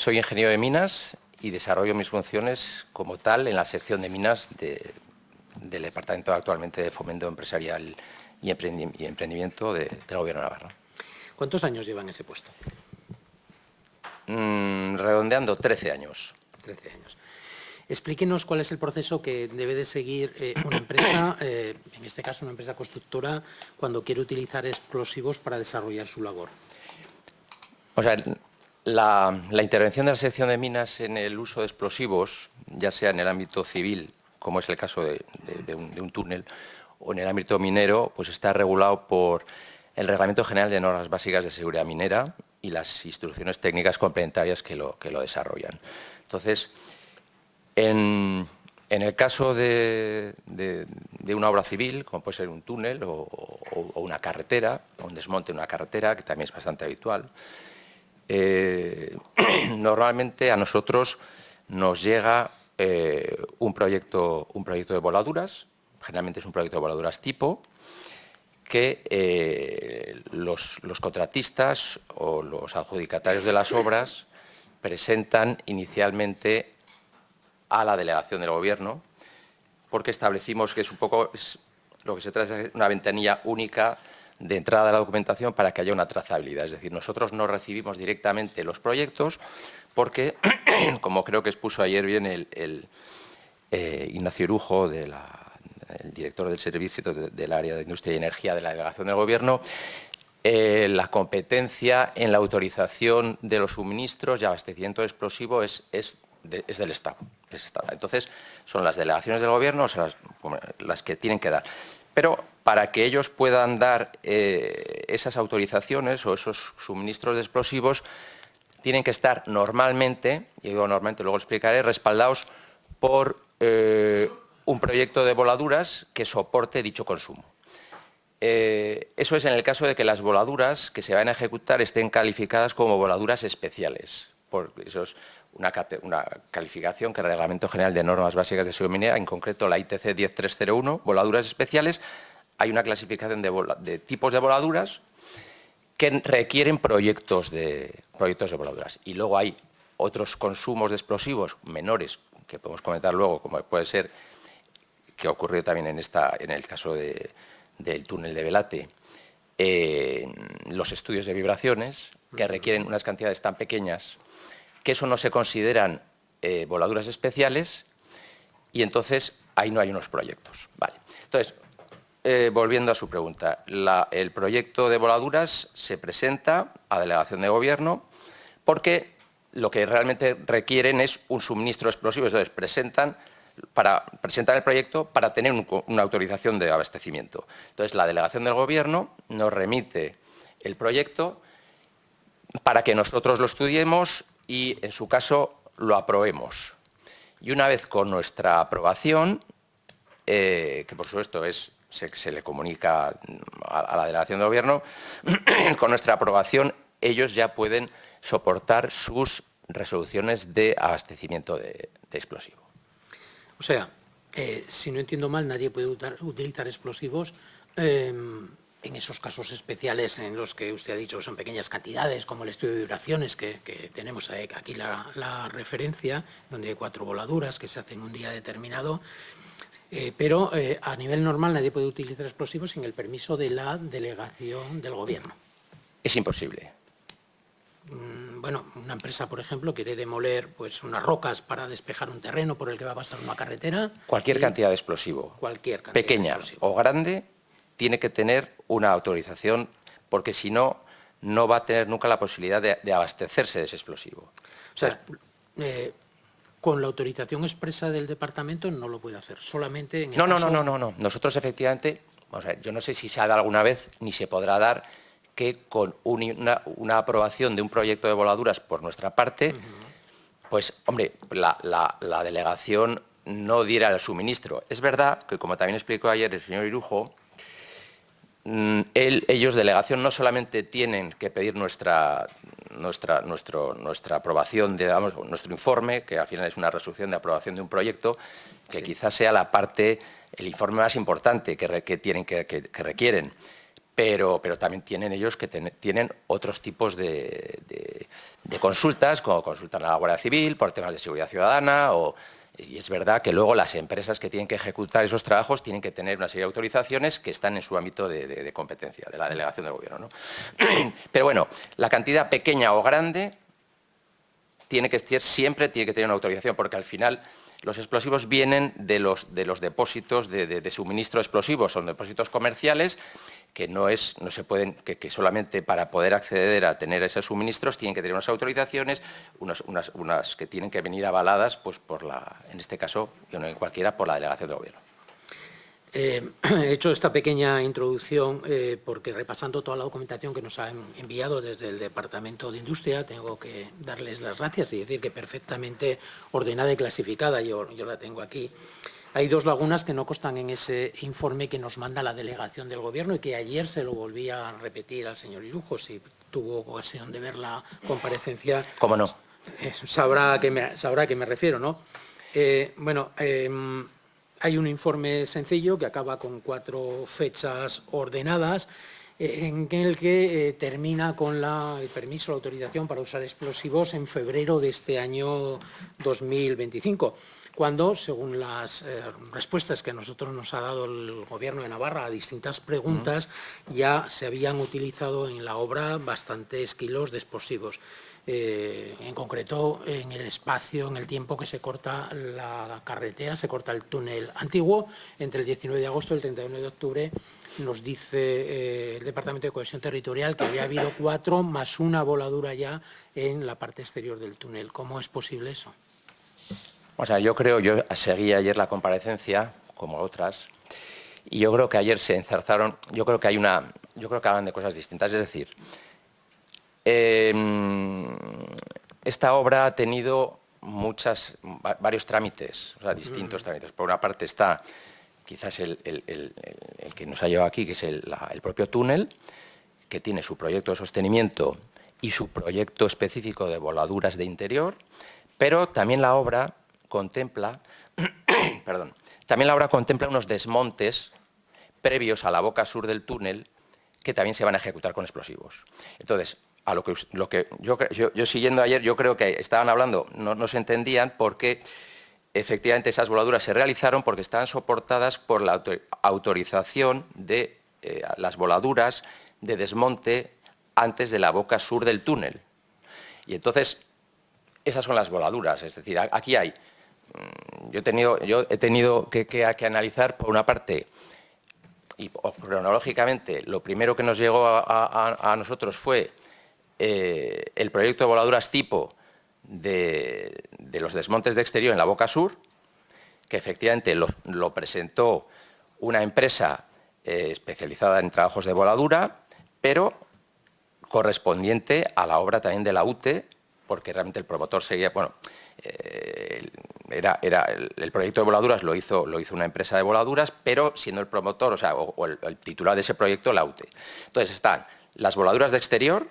Soy ingeniero de minas y desarrollo mis funciones como tal en la sección de minas del Departamento actualmente de Fomento Empresarial y Emprendimiento del Gobierno de Navarra. ¿Cuántos años lleva en ese puesto? Redondeando, 13 años. 13 años. Explíquenos cuál es el proceso que debe de seguir una empresa, en este caso una empresa constructora, cuando quiere utilizar explosivos para desarrollar su labor. O sea, la intervención de la sección de minas en el uso de explosivos, ya sea en el ámbito civil, como es el caso de un túnel, o en el ámbito minero, pues está regulado por el Reglamento General de Normas Básicas de Seguridad Minera y las instrucciones técnicas complementarias que lo desarrollan. Entonces, en el caso de una obra civil, como puede ser un túnel o una carretera, o un desmonte de una carretera, que también es bastante habitual, normalmente a nosotros nos llega un proyecto de voladuras, generalmente es un proyecto de voladuras tipo, que los contratistas o los adjudicatarios de las obras presentan inicialmente a la delegación del Gobierno, porque establecimos que es un poco lo que se trata es una ventanilla única de entrada de la documentación para que haya una trazabilidad. Es decir, nosotros no recibimos directamente los proyectos porque, como creo que expuso ayer bien el Ignacio Irujo, el director del servicio del área de Industria y Energía de la delegación del Gobierno, la competencia en la autorización de los suministros y abastecimiento de explosivo es del Estado. Entonces, son las delegaciones del Gobierno las que tienen que dar. Pero para que ellos puedan dar esas autorizaciones o esos suministros de explosivos, tienen que estar normalmente, y digo normalmente, luego lo explicaré, respaldados por un proyecto de voladuras que soporte dicho consumo. Eso es en el caso de que las voladuras que se van a ejecutar estén calificadas como voladuras especiales. Porque eso es una calificación que el Reglamento General de Normas Básicas de Seguridad Minera, en concreto la ITC 10301, voladuras especiales. Hay una clasificación de tipos de voladuras que requieren proyectos de voladuras. Y luego hay otros consumos de explosivos menores, que podemos comentar luego, como puede ser, que ocurrió también en el caso del túnel de Velate, los estudios de vibraciones, que requieren unas cantidades tan pequeñas que eso no se consideran voladuras especiales y entonces ahí no hay unos proyectos. Vale. Entonces, volviendo a su pregunta, el proyecto de voladuras se presenta a delegación de Gobierno porque lo que realmente requieren es un suministro explosivo. Entonces, presentan el proyecto para tener una autorización de abastecimiento. Entonces, la delegación del Gobierno nos remite el proyecto para que nosotros lo estudiemos y, en su caso, lo aprobemos. Y una vez con nuestra aprobación, que por supuesto se le comunica a la delegación del Gobierno, con nuestra aprobación ellos ya pueden soportar sus resoluciones de abastecimiento de explosivo. O sea, si no entiendo mal, nadie puede utilizar explosivos en esos casos especiales en los que usted ha dicho son pequeñas cantidades, como el estudio de vibraciones, que tenemos aquí la referencia, donde hay 4 voladuras que se hacen un día determinado. Pero a nivel normal nadie puede utilizar explosivos sin el permiso de la delegación del Gobierno. Es imposible. Bueno, una empresa, por ejemplo, quiere demoler pues, unas rocas para despejar un terreno por el que va a pasar una carretera. Cualquier cantidad de explosivo, pequeña o grande, tiene que tener una autorización, porque si no, no va a tener nunca la posibilidad de abastecerse de ese explosivo. O sea, con la autorización expresa del departamento no lo puede hacer, solamente en el caso... No. Nosotros, efectivamente, vamos a ver, yo no sé si se ha dado alguna vez, ni se podrá dar, que con una aprobación de un proyecto de voladuras por nuestra parte, pues, hombre, la delegación no diera el suministro. Es verdad que, como también explicó ayer el señor Irujo, ellos, delegación, no solamente tienen que pedir nuestra aprobación, digamos, nuestro informe, que al final es una resolución de aprobación de un proyecto, que sí, quizás sea el informe más importante que requieren, pero también tienen ellos que tienen otros tipos de consultas, como consultan a la Guardia Civil por temas de seguridad ciudadana, y es verdad que luego las empresas que tienen que ejecutar esos trabajos tienen que tener una serie de autorizaciones que están en su ámbito de competencia, de la delegación del Gobierno, ¿no? Pero bueno, la cantidad pequeña o grande siempre tiene que tener una autorización, porque al final los explosivos vienen de los depósitos de suministro de explosivos, son depósitos comerciales que que solamente para poder acceder a tener esos suministros tienen que tener unas autorizaciones, unas que tienen que venir avaladas, pues en este caso, en cualquiera, por la delegación del Gobierno. He hecho esta pequeña introducción porque, repasando toda la documentación que nos han enviado desde el Departamento de Industria, tengo que darles las gracias y decir que perfectamente ordenada y clasificada, yo la tengo aquí. Hay dos lagunas que no constan en ese informe que nos manda la delegación del Gobierno y que ayer se lo volví a repetir al señor Irujo, si tuvo ocasión de ver la comparecencia. ¿Cómo no? Sabrá a qué me refiero, ¿no? Hay un informe sencillo que acaba con 4 fechas ordenadas en el que termina con el permiso, la autorización para usar explosivos en febrero de este año 2025, cuando, según las respuestas que a nosotros nos ha dado el Gobierno de Navarra a distintas preguntas, ya se habían utilizado en la obra bastantes kilos de explosivos. En concreto, en el espacio, en el tiempo que se corta la carretera, se corta el túnel antiguo, entre el 19 de agosto y el 31 de octubre, nos dice el Departamento de Cohesión Territorial que había habido 4 más una voladura ya en la parte exterior del túnel. ¿Cómo es posible eso? O sea, yo seguí ayer la comparecencia, como otras, y yo creo que ayer se enzarzaron, yo creo que hablan de cosas distintas, es decir, esta obra ha tenido varios trámites, o sea, distintos trámites. Por una parte está quizás el que nos ha llevado aquí, que es el propio túnel, que tiene su proyecto de sostenimiento y su proyecto específico de voladuras de interior, pero también la obra contempla, unos desmontes previos a la boca sur del túnel que también se van a ejecutar con explosivos. Entonces, yo siguiendo ayer, yo creo que estaban hablando, no se entendían porque efectivamente esas voladuras se realizaron porque estaban soportadas por la autorización de las voladuras de desmonte antes de la boca sur del túnel. Y entonces, esas son las voladuras, es decir, aquí hay, yo he tenido que analizar, por una parte, y cronológicamente, lo primero que nos llegó a nosotros fue el proyecto de voladuras tipo de los desmontes de exterior en la boca sur, que efectivamente lo presentó una empresa especializada en trabajos de voladura, pero correspondiente a la obra también de la UTE, porque realmente el promotor seguía, el proyecto de voladuras lo hizo una empresa de voladuras, pero siendo el promotor, o el titular de ese proyecto, la UTE. Entonces están las voladuras de exterior,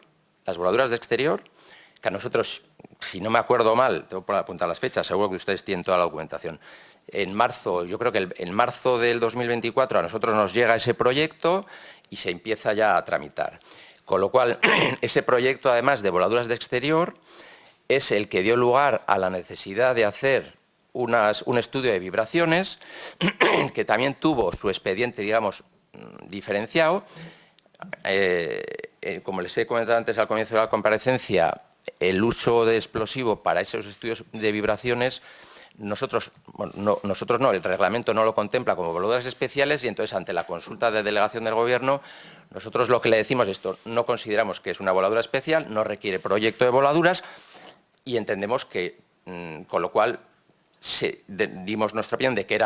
que a nosotros, si no me acuerdo mal, tengo por apuntar las fechas, seguro que ustedes tienen toda la documentación. En marzo, yo creo que en marzo del 2024 a nosotros nos llega ese proyecto y se empieza ya a tramitar. Con lo cual, ese proyecto, además de voladuras de exterior, es el que dio lugar a la necesidad de hacer un estudio de vibraciones, que también tuvo su expediente, digamos, diferenciado. Como les he comentado antes al comienzo de la comparecencia, el uso de explosivo para esos estudios de vibraciones, nosotros no, el reglamento no lo contempla como voladuras especiales, y entonces ante la consulta de delegación del Gobierno, nosotros lo que le decimos es esto: no consideramos que es una voladura especial, no requiere proyecto de voladuras, y entendemos que, con lo cual, dimos nuestra opinión de que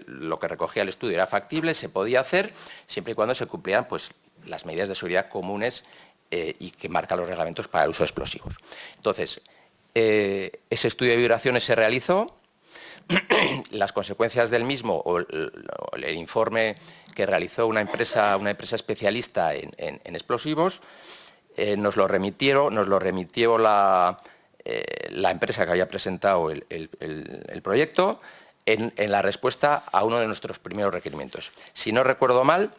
lo que recogía el estudio era factible, se podía hacer, siempre y cuando se cumplieran las medidas de seguridad comunes y que marcan los reglamentos para el uso de explosivos. Entonces, ese estudio de vibraciones se realizó. Las consecuencias del mismo, o el informe que realizó una empresa especialista en explosivos, nos lo remitió la empresa que había presentado el proyecto en la respuesta a uno de nuestros primeros requerimientos. Si no recuerdo mal,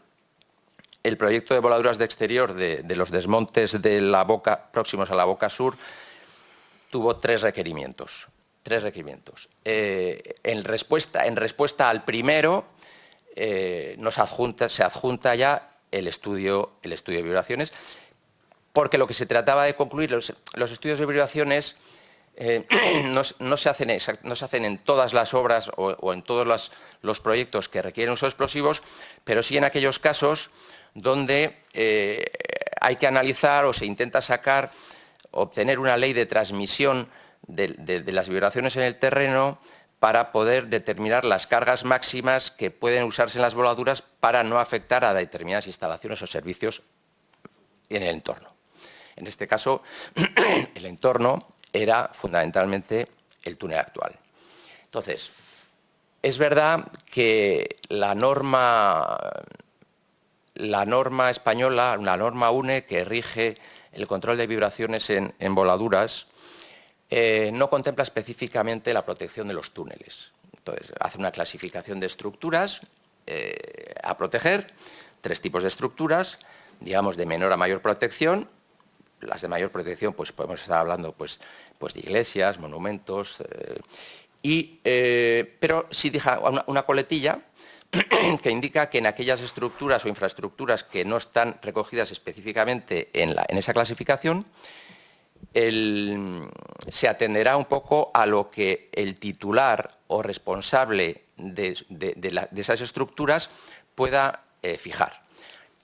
el proyecto de voladuras de exterior de los desmontes de la boca próximos a la boca sur tuvo tres requerimientos. En respuesta al primero, se adjunta ya el estudio de vibraciones, porque lo que se trataba de concluir, los estudios de vibraciones no se hacen en todas las obras o en todos los proyectos que requieren usos explosivos, pero sí en aquellos casos donde hay que analizar o se intenta obtener una ley de transmisión de las vibraciones en el terreno para poder determinar las cargas máximas que pueden usarse en las voladuras para no afectar a determinadas instalaciones o servicios en el entorno. En este caso, el entorno era fundamentalmente el túnel actual. Entonces, es verdad que la norma española, la norma UNE, que rige el control de vibraciones en voladuras, no contempla específicamente la protección de los túneles. Entonces, hace una clasificación de estructuras a proteger, 3 tipos de estructuras, digamos, de menor a mayor protección. Las de mayor protección, pues podemos estar hablando pues de iglesias, monumentos, pero sí deja una coletilla que indica que en aquellas estructuras o infraestructuras que no están recogidas específicamente en esa clasificación, se atenderá un poco a lo que el titular o responsable de esas estructuras pueda fijar.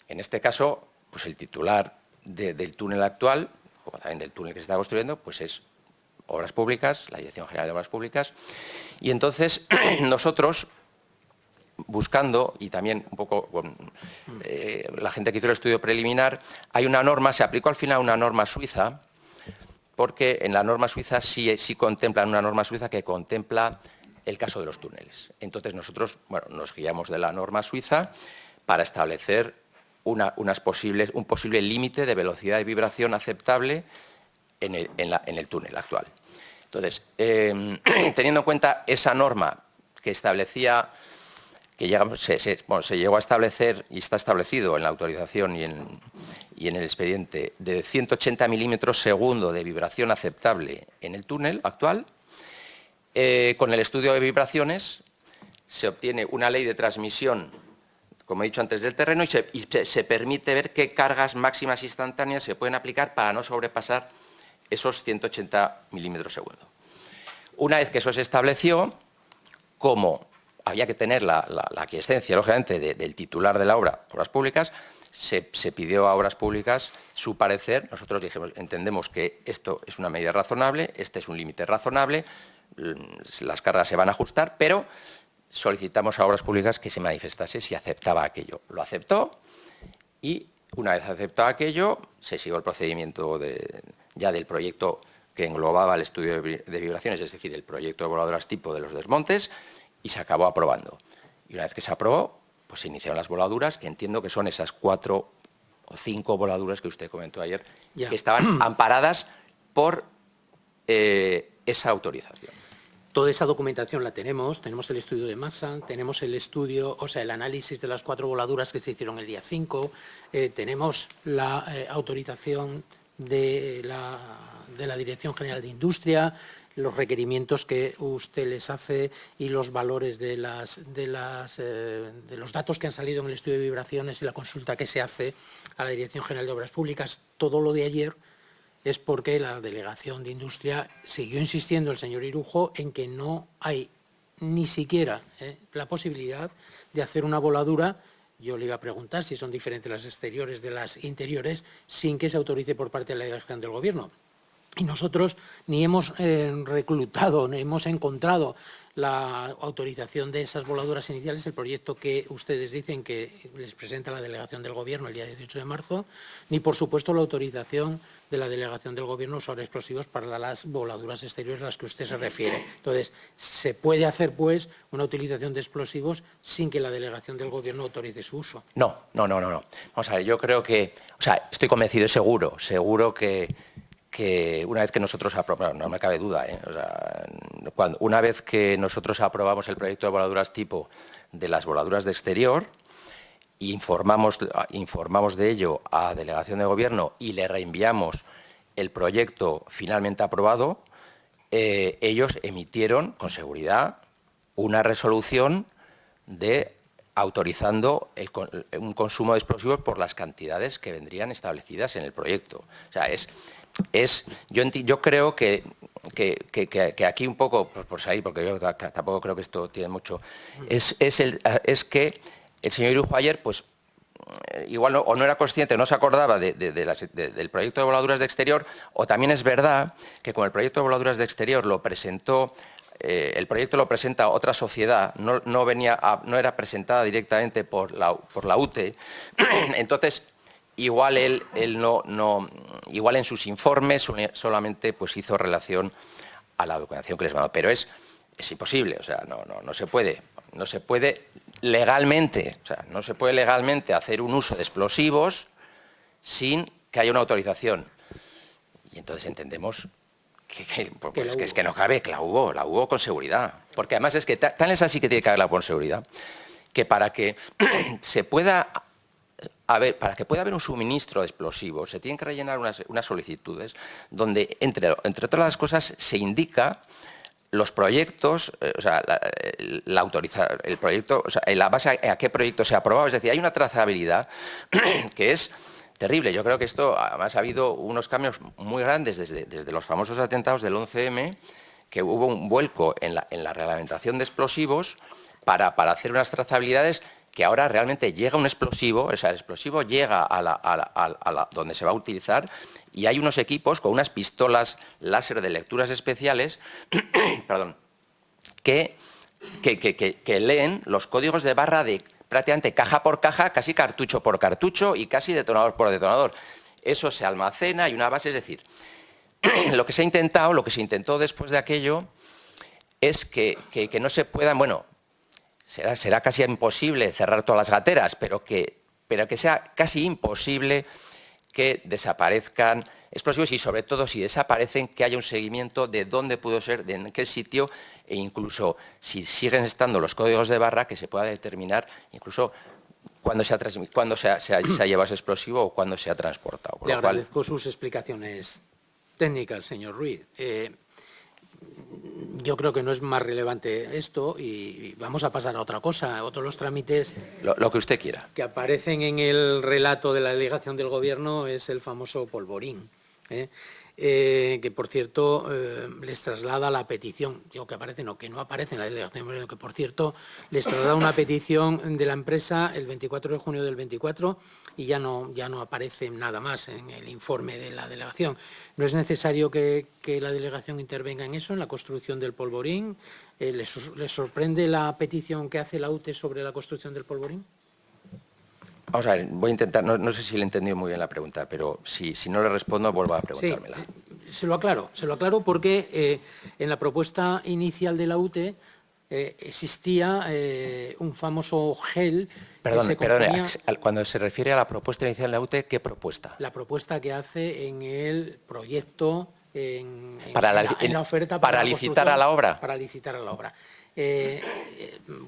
En este caso, pues el titular del túnel actual, como también del túnel que se está construyendo, pues es Obras Públicas, la Dirección General de Obras Públicas. Y entonces nosotros, buscando, y también un poco con la gente que hizo el estudio preliminar, hay una norma, se aplicó al final una norma suiza, porque en la norma suiza sí contemplan una norma suiza que contempla el caso de los túneles. Entonces nosotros, nos guiamos de la norma suiza para establecer un posible límite de velocidad de vibración aceptable en el túnel actual. Entonces, teniendo en cuenta esa norma que establecía, se llegó a establecer y está establecido en la autorización y en el expediente, de 180 milímetros segundo de vibración aceptable en el túnel actual, con el estudio de vibraciones se obtiene una ley de transmisión, como he dicho antes, del terreno, y se permite ver qué cargas máximas instantáneas se pueden aplicar para no sobrepasar esos 180 milímetros segundo. Una vez que eso se estableció, como había que tener la aquiescencia, lógicamente, del titular de la obra, Obras Públicas, se pidió a Obras Públicas su parecer. Nosotros dijimos, entendemos que esto es una medida razonable, este es un límite razonable, las cargas se van a ajustar, pero solicitamos a Obras Públicas que se manifestase si aceptaba aquello. Lo aceptó y, una vez aceptado aquello, se siguió el procedimiento ya del proyecto que englobaba el estudio de vibraciones, es decir, el proyecto de voladoras tipo de los desmontes, y se acabó aprobando. Y una vez que se aprobó, pues se iniciaron las voladuras, que entiendo que son esas 4 o 5 voladuras que usted comentó ayer, que estaban amparadas por esa autorización. Toda esa documentación la tenemos el estudio de masa, tenemos el estudio, el análisis de las 4 voladuras que se hicieron el día 5, tenemos la autorización de la Dirección General de Industria, los requerimientos que usted les hace y los valores de los datos que han salido en el estudio de vibraciones y la consulta que se hace a la Dirección General de Obras Públicas. Todo lo de ayer es porque la Delegación de Industria siguió insistiendo, el señor Irujo, en que no hay ni siquiera la posibilidad de hacer una voladura. Yo le iba a preguntar si son diferentes las exteriores de las interiores, sin que se autorice por parte de la Delegación del Gobierno. Y nosotros ni hemos reclutado, ni hemos encontrado la autorización de esas voladuras iniciales, el proyecto que ustedes dicen que les presenta la Delegación del Gobierno el día 18 de marzo, ni por supuesto la autorización de la Delegación del Gobierno sobre explosivos para las voladuras exteriores a las que usted se refiere. Entonces, se puede hacer, pues, una utilización de explosivos sin que la Delegación del Gobierno autorice su uso. No. Vamos a ver, yo creo que, estoy convencido y seguro que una vez que nosotros aprobamos, no me cabe duda, una vez que nosotros aprobamos el proyecto de voladuras tipo de las voladuras de exterior, informamos de ello a Delegación de Gobierno y le reenviamos el proyecto finalmente aprobado, ellos emitieron con seguridad una resolución autorizando un consumo de explosivos por las cantidades que vendrían establecidas en el proyecto. O sea, yo creo que aquí un poco, por salir, porque yo tampoco creo que esto tiene mucho, es que el señor Irujo ayer, pues, igual o no era consciente, no se acordaba del proyecto de voladuras de exterior, o también es verdad que con el proyecto de voladuras de exterior lo presentó, el proyecto lo presenta otra sociedad, no era presentada directamente por la UTE, entonces igual él igual en sus informes solamente pues hizo relación a la documentación que les mandó, pero es imposible, o sea, no se puede legalmente, o sea, no se puede legalmente hacer un uso de explosivos sin que haya una autorización. Y entonces entendemos que no cabe, que la hubo con seguridad. Porque además es que tal es así que tiene que haberla con seguridad, que para que pueda haber un suministro de explosivos, se tienen que rellenar unas solicitudes donde, entre otras las cosas, se indica los proyectos, o sea, el proyecto, o sea, en la base a qué proyecto se ha aprobado. Es decir, hay una trazabilidad que es terrible. Yo creo que esto, además, ha habido unos cambios muy grandes desde los famosos atentados del 11M, que hubo un vuelco en la reglamentación de explosivos para hacer unas trazabilidades que ahora realmente llega un explosivo, o sea, el explosivo llega a donde se va a utilizar y hay unos equipos con unas pistolas láser de lecturas especiales perdón, que leen los códigos de barra de prácticamente caja por caja, casi cartucho por cartucho y casi detonador por detonador. Eso se almacena, hay una base, es decir, lo que se intentó después de aquello es que no se puedan, bueno, será casi imposible cerrar todas las gateras, pero que sea casi imposible que desaparezcan explosivos y, sobre todo, si desaparecen, que haya un seguimiento de dónde pudo ser, de en qué sitio, e incluso, si siguen estando los códigos de barra, que se pueda determinar incluso cuándo se ha llevado ese explosivo o cuándo se ha transportado. Le agradezco sus explicaciones técnicas, señor Ruiz. Yo creo que no es más relevante esto y vamos a pasar a otra cosa, otros los trámites. Lo que usted quiera. Que aparecen en el relato de la delegación del Gobierno es el famoso polvorín, que por cierto les traslada la petición, digo que aparece, no, que no aparece en la delegación, pero que por cierto les traslada una petición de la empresa el 24 de junio del 24 y ya no aparece nada más en el informe de la delegación. ¿No es necesario que la delegación intervenga en eso, en la construcción del polvorín? ¿Les sorprende la petición que hace la UTE sobre la construcción del polvorín? Vamos a ver, voy a intentar, no sé si le he entendido muy bien la pregunta, pero si no le respondo, vuelvo a preguntármela. Sí, se lo aclaro porque en la propuesta inicial de la UTE existía un famoso gel. Perdón, cuando se refiere a la propuesta inicial de la UTE, ¿qué propuesta? La propuesta que hace en el proyecto, en la oferta para licitar a la obra. Para licitar a la obra.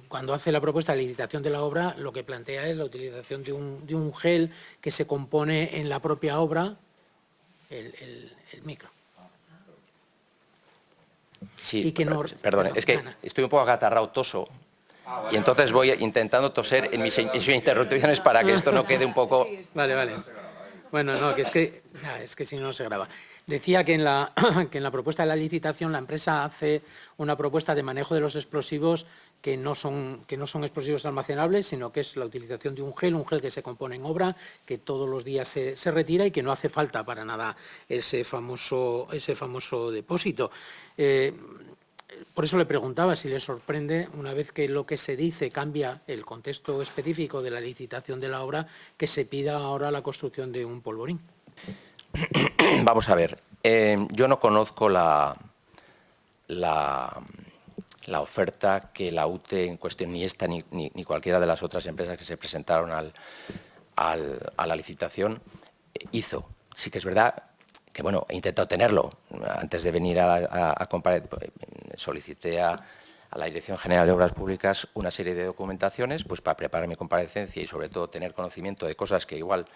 Cuando hace la propuesta de licitación de la obra, lo que plantea es la utilización de un gel que se compone en la propia obra, el micro. Sí, y que no, perdón, es que estoy un poco agatarrado, toso, y entonces voy intentando toser en mis interrupciones para que esto no quede un poco... Vale. Bueno, no, es que si no se graba. Decía que en la propuesta de la licitación la empresa hace una propuesta de manejo de los explosivos que no son explosivos almacenables, sino que es la utilización de un gel que se compone en obra, que todos los días se retira y que no hace falta para nada ese famoso depósito. Por eso le preguntaba si le sorprende, una vez que lo que se dice cambia el contexto específico de la licitación de la obra, que se pida ahora la construcción de un polvorín. Vamos a ver, yo no conozco la oferta que la UTE en cuestión, ni esta ni cualquiera de las otras empresas que se presentaron a la licitación, hizo. Sí que es verdad que, bueno, he intentado tenerlo. Antes de venir a comparecer, solicité a a la Dirección General de Obras Públicas una serie de documentaciones pues para preparar mi comparecencia y sobre todo tener conocimiento de cosas que igual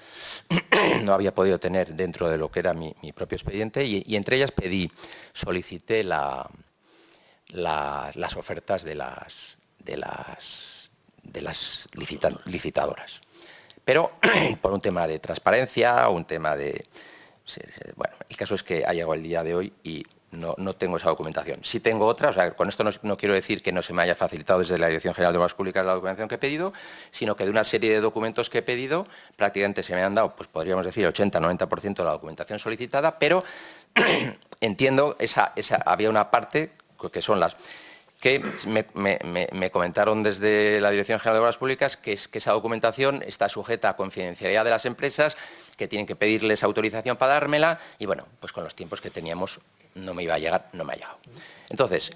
no había podido tener dentro de lo que era mi propio expediente y entre ellas solicité las ofertas de las licitadoras. Pero por un tema de transparencia, un tema de... Bueno, el caso es que ha llegado el día de hoy y no tengo esa documentación. Sí tengo otra, o sea, con esto no quiero decir que no se me haya facilitado desde la Dirección General de Obras Públicas la documentación que he pedido, sino que de una serie de documentos que he pedido, prácticamente se me han dado, pues podríamos decir, 80-90% de la documentación solicitada, pero entiendo, había una parte que son las... que me comentaron desde la Dirección General de Obras Públicas que esa documentación está sujeta a confidencialidad de las empresas, que tienen que pedirles autorización para dármela, y bueno, pues con los tiempos que teníamos no me iba a llegar, no me ha llegado. Entonces,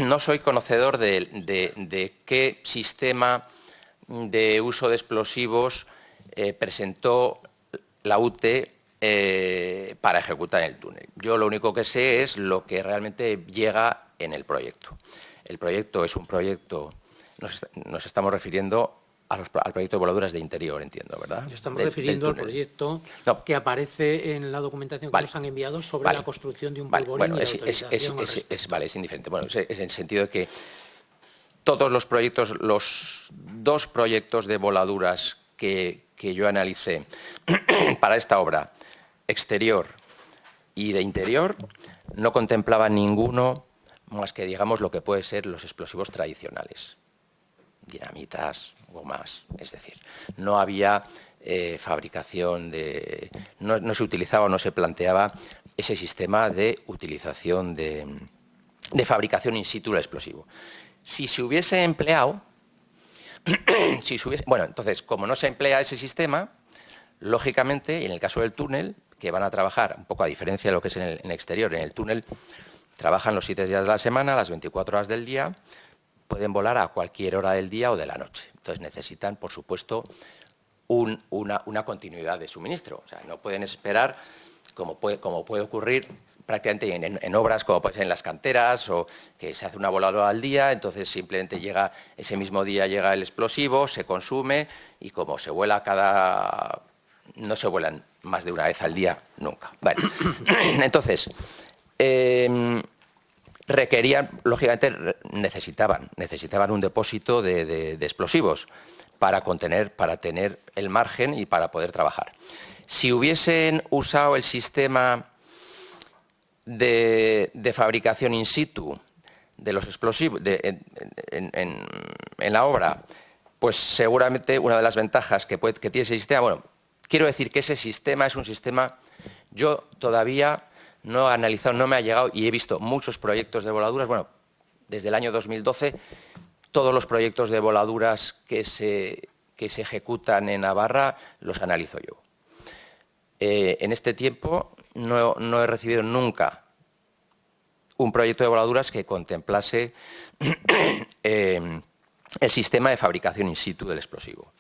no soy conocedor de qué sistema de uso de explosivos presentó la UTE para ejecutar el túnel. Yo lo único que sé es lo que realmente llega en el proyecto. El proyecto es un proyecto, nos estamos refiriendo al proyecto de voladuras de interior, entiendo, ¿verdad? Nos estamos refiriendo al proyecto que aparece en la documentación que nos han enviado sobre la construcción de un polvorín y la autorización al respecto. Vale, es indiferente. Bueno, es en el sentido de que todos los proyectos, los 2 proyectos de voladuras que yo analicé para esta obra, exterior y de interior, no contemplaban ninguno más que, digamos, lo que puede ser los explosivos tradicionales. Dinamitas, gomas, es decir, no había fabricación de... No se utilizaba o no se planteaba ese sistema de utilización de fabricación in situ del explosivo. Si se hubiese empleado... bueno, entonces, como no se emplea ese sistema, lógicamente, y en el caso del túnel, que van a trabajar, un poco a diferencia de lo que es en el exterior, en el túnel trabajan los 7 días de la semana, las 24 horas del día, pueden volar a cualquier hora del día o de la noche. Entonces necesitan, por supuesto, una continuidad de suministro. O sea, no pueden esperar, como puede ocurrir prácticamente en obras como puede ser en las canteras, o que se hace una voladora al día, entonces simplemente ese mismo día llega el explosivo, se consume, y como se vuela no se vuelan más de una vez al día nunca. Bueno, entonces... requerían, lógicamente, necesitaban un depósito de explosivos para tener el margen y para poder trabajar. Si hubiesen usado el sistema de fabricación in situ de los explosivos en la obra, pues seguramente una de las ventajas que tiene ese sistema, bueno, quiero decir que ese sistema es un sistema, yo todavía no he analizado, no me ha llegado y he visto muchos proyectos de voladuras. Bueno, desde el año 2012, todos los proyectos de voladuras que se ejecutan en Navarra los analizo yo. En este tiempo no he recibido nunca un proyecto de voladuras que contemplase el sistema de fabricación in situ del explosivo.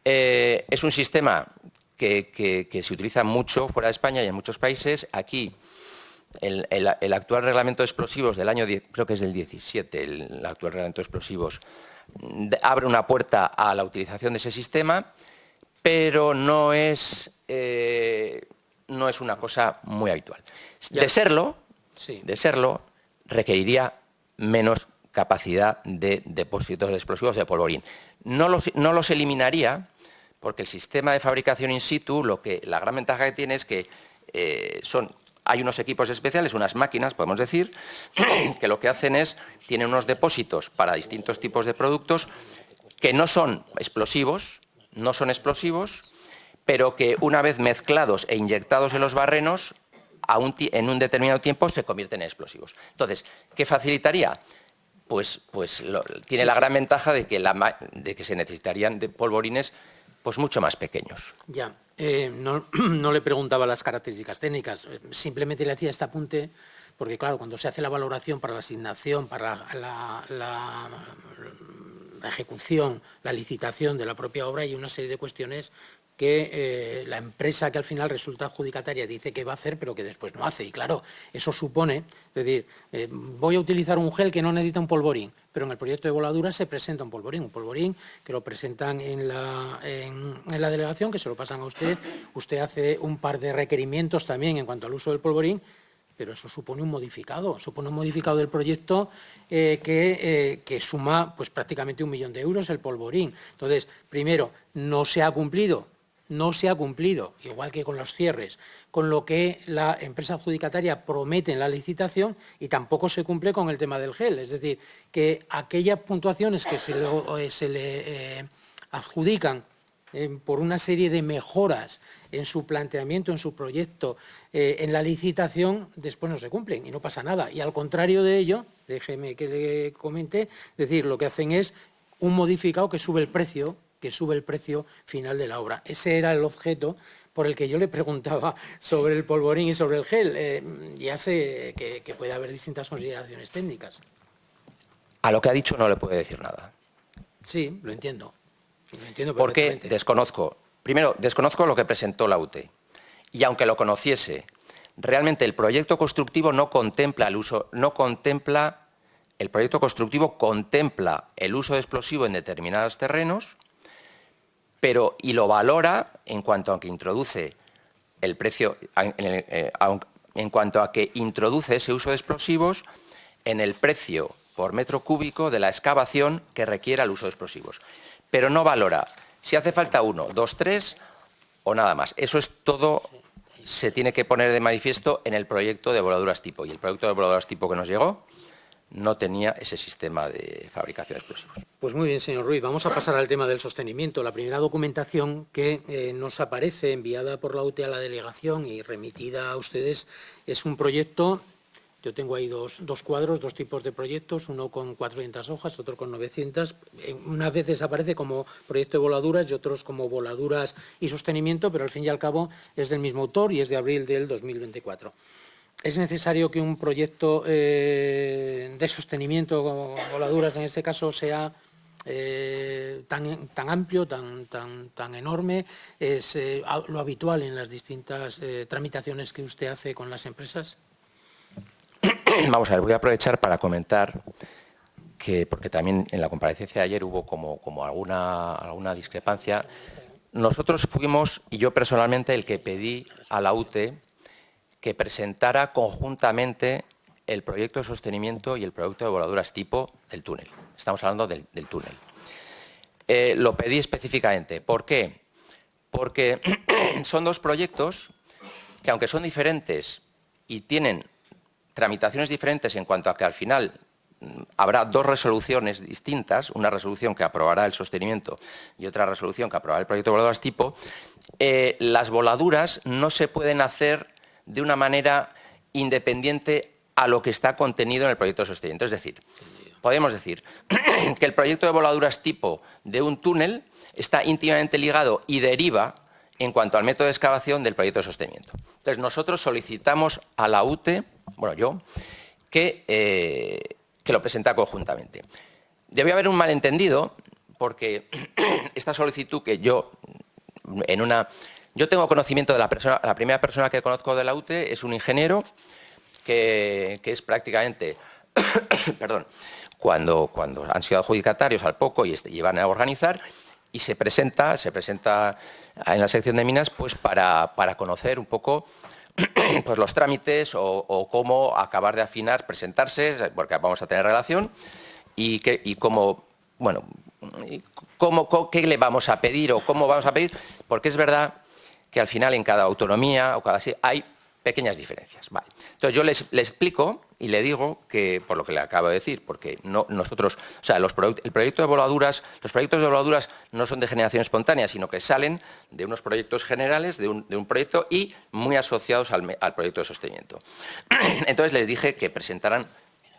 Es un sistema que se utiliza mucho fuera de España y en muchos países. Aquí, el actual reglamento de explosivos del año, creo que es del 17, el actual reglamento de explosivos, abre una puerta a la utilización de ese sistema, pero no es una cosa muy habitual. De serlo, requeriría menos capacidad de depósitos de explosivos de polvorín. No los eliminaría, porque el sistema de fabricación in situ, la gran ventaja que tiene es que hay unos equipos especiales, unas máquinas, podemos decir, que lo que hacen tienen unos depósitos para distintos tipos de productos que no son explosivos, pero que una vez mezclados e inyectados en los barrenos, en un determinado tiempo se convierten en explosivos. Entonces, ¿qué facilitaría? Pues tiene la gran ventaja de que se necesitarían de polvorines pues mucho más pequeños. Ya, no le preguntaba las características técnicas, simplemente le hacía este apunte, porque claro, cuando se hace la valoración para la asignación, para la ejecución, la licitación de la propia obra, hay una serie de cuestiones que la empresa que al final resulta adjudicataria dice que va a hacer, pero que después no hace. Y claro, eso supone, es decir, voy a utilizar un gel que no necesita un polvorín, pero en el proyecto de voladuras se presenta un polvorín que lo presentan en la delegación, que se lo pasan a usted. Usted hace un par de requerimientos también en cuanto al uso del polvorín, pero eso supone un modificado del proyecto que suma pues prácticamente 1 millón de euros el polvorín. Entonces, primero, no se ha cumplido, igual que con los cierres, con lo que la empresa adjudicataria promete en la licitación, y tampoco se cumple con el tema del gel. Es decir, que aquellas puntuaciones que se le adjudican por una serie de mejoras en su planteamiento, en su proyecto, en la licitación, después no se cumplen y no pasa nada. Y al contrario de ello, déjeme que le comente, es decir, lo que hacen es un modificado que sube el precio final de la obra. Ese era el objeto por el que yo le preguntaba sobre el polvorín y sobre el gel. Ya sé que puede haber distintas consideraciones técnicas. A lo que ha dicho no le puedo decir nada. Sí, lo entiendo. Porque desconozco lo que presentó la UTE. Y aunque lo conociese, realmente el proyecto constructivo el proyecto constructivo contempla el uso de explosivo en determinados terrenos, y lo valora en cuanto a que introduce el precio, en cuanto a que introduce ese uso de explosivos en el precio por metro cúbico de la excavación que requiera el uso de explosivos. Pero no valora si hace falta 1, 2, 3 o nada más. Eso es todo, se tiene que poner de manifiesto en el proyecto de voladuras tipo. Y el proyecto de voladuras tipo que nos llegó no tenía ese sistema de fabricación de explosivos. Pues muy bien, señor Ruiz. Vamos a pasar al tema del sostenimiento. La primera documentación que nos aparece, enviada por la UTE a la delegación y remitida a ustedes, es un proyecto. Yo tengo ahí dos cuadros, 2 tipos de proyectos, uno con 400 hojas, otro con 900. Unas veces aparece como proyecto de voladuras y otros como voladuras y sostenimiento, pero al fin y al cabo es del mismo autor y es de abril del 2024. ¿Es necesario que un proyecto de sostenimiento, voladuras en este caso, sea tan amplio, tan enorme? ¿Es lo habitual en las distintas tramitaciones que usted hace con las empresas? Vamos a ver, voy a aprovechar para comentar porque también en la comparecencia de ayer hubo como alguna discrepancia. Nosotros fuimos, y yo personalmente, el que pedí a la UTE que presentara conjuntamente el proyecto de sostenimiento y el proyecto de voladuras tipo del túnel. Estamos hablando del túnel. Lo pedí específicamente. ¿Por qué? Porque son 2 proyectos que, aunque son diferentes y tienen tramitaciones diferentes en cuanto a que al final habrá 2 resoluciones distintas, una resolución que aprobará el sostenimiento y otra resolución que aprobará el proyecto de voladuras tipo, las voladuras no se pueden hacer de una manera independiente a lo que está contenido en el proyecto de sostenimiento. Es decir, podemos decir que el proyecto de voladuras tipo de un túnel está íntimamente ligado y deriva en cuanto al método de excavación del proyecto de sostenimiento. Entonces, nosotros solicitamos a la UTE, bueno, yo, que lo presenta conjuntamente. Debe haber un malentendido, porque esta solicitud que yo tengo conocimiento de la primera persona que conozco de la UTE, es un ingeniero que es prácticamente, perdón, cuando han sido adjudicatarios al poco y van a organizar, y se presenta en la sección de minas pues para conocer un poco pues los trámites o cómo acabar de afinar, presentarse, porque vamos a tener relación, y cómo, bueno, qué le vamos a pedir o cómo vamos a pedir, porque es verdad que al final en cada autonomía o cada así hay pequeñas diferencias. Vale. Entonces yo le explico y le digo que, por lo que le acabo de decir, porque nosotros, o sea, los proyectos de voladuras no son de generación espontánea, sino que salen de unos proyectos generales, de un proyecto y muy asociados al proyecto de sostenimiento. Entonces les dije que presentaran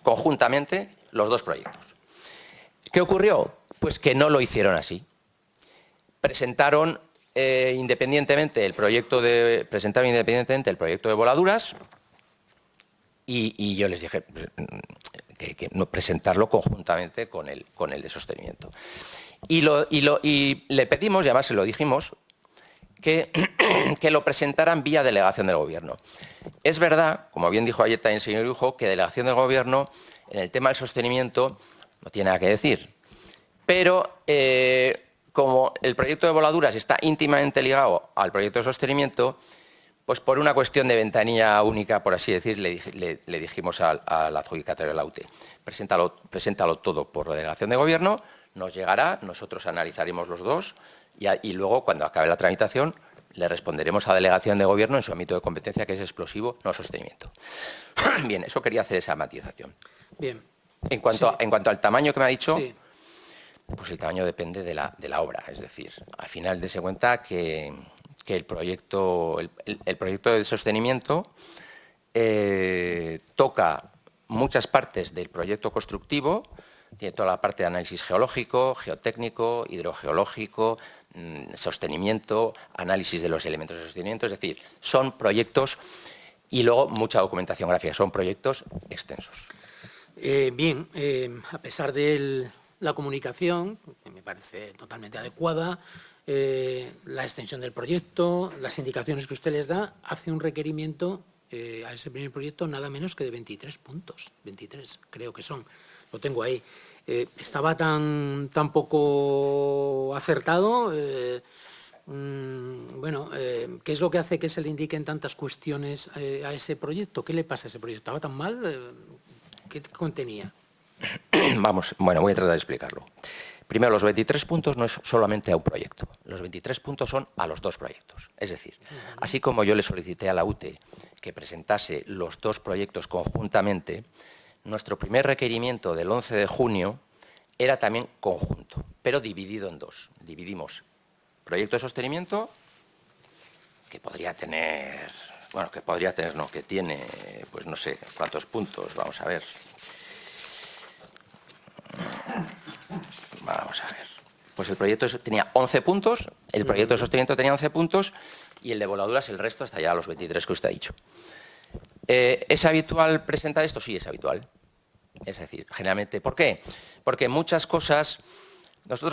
conjuntamente los 2 proyectos. ¿Qué ocurrió? Pues que no lo hicieron así. Presentaron independientemente el proyecto de voladuras y yo les dije que no presentarlo conjuntamente con el de sostenimiento. Y le pedimos, y además se lo dijimos, que lo presentaran vía delegación del Gobierno. Es verdad, como bien dijo ayer también el señor Irujo, que delegación del Gobierno en el tema del sostenimiento no tiene nada que decir. Pero como el proyecto de voladuras está íntimamente ligado al proyecto de sostenimiento, pues por una cuestión de ventanilla única, por así decir, le dijimos al adjudicatario de la UTE, preséntalo todo por la delegación de Gobierno, nos llegará, nosotros analizaremos los dos y luego, cuando acabe la tramitación, le responderemos a delegación de Gobierno en su ámbito de competencia, que es explosivo, no sostenimiento. Bien, eso quería hacer esa matización. Bien. En cuanto al tamaño que me ha dicho, Sí. pues el tamaño depende de la obra. Es decir, al final dése cuenta que el proyecto de sostenimiento toca muchas partes del proyecto constructivo, tiene toda la parte de análisis geológico, geotécnico, hidrogeológico, sostenimiento, análisis de los elementos de sostenimiento. Es decir, son proyectos y luego mucha documentación gráfica. Son proyectos extensos. Bien, a pesar de la comunicación, que me parece totalmente adecuada, la extensión del proyecto, las indicaciones que usted les da, hace un requerimiento a ese primer proyecto nada menos que de 23 puntos, 23 creo que son, lo tengo ahí. ¿Estaba tan poco acertado? Bueno, ¿qué es lo que hace que se le indiquen tantas cuestiones a ese proyecto? ¿Qué le pasa a ese proyecto? ¿Estaba tan mal? ¿Qué contenía? Vamos, bueno, voy a tratar de explicarlo. Primero, los 23 puntos no es solamente a un proyecto. Los 23 puntos son a los dos proyectos. Es decir, así como yo le solicité a la UTE que presentase los dos proyectos conjuntamente, nuestro primer requerimiento del 11 de junio era también conjunto, pero dividido en dos. Dividimos proyecto de sostenimiento, que podría tener, bueno, que tiene, pues no sé cuántos puntos, vamos a ver. Vamos a ver. Pues el proyecto tenía 11 puntos, el proyecto de sostenimiento tenía 11 puntos y el de voladuras el resto hasta ya los 23 que usted ha dicho. ¿Es habitual presentar esto? Sí, es habitual. Es decir, generalmente, ¿por qué? Porque nosotros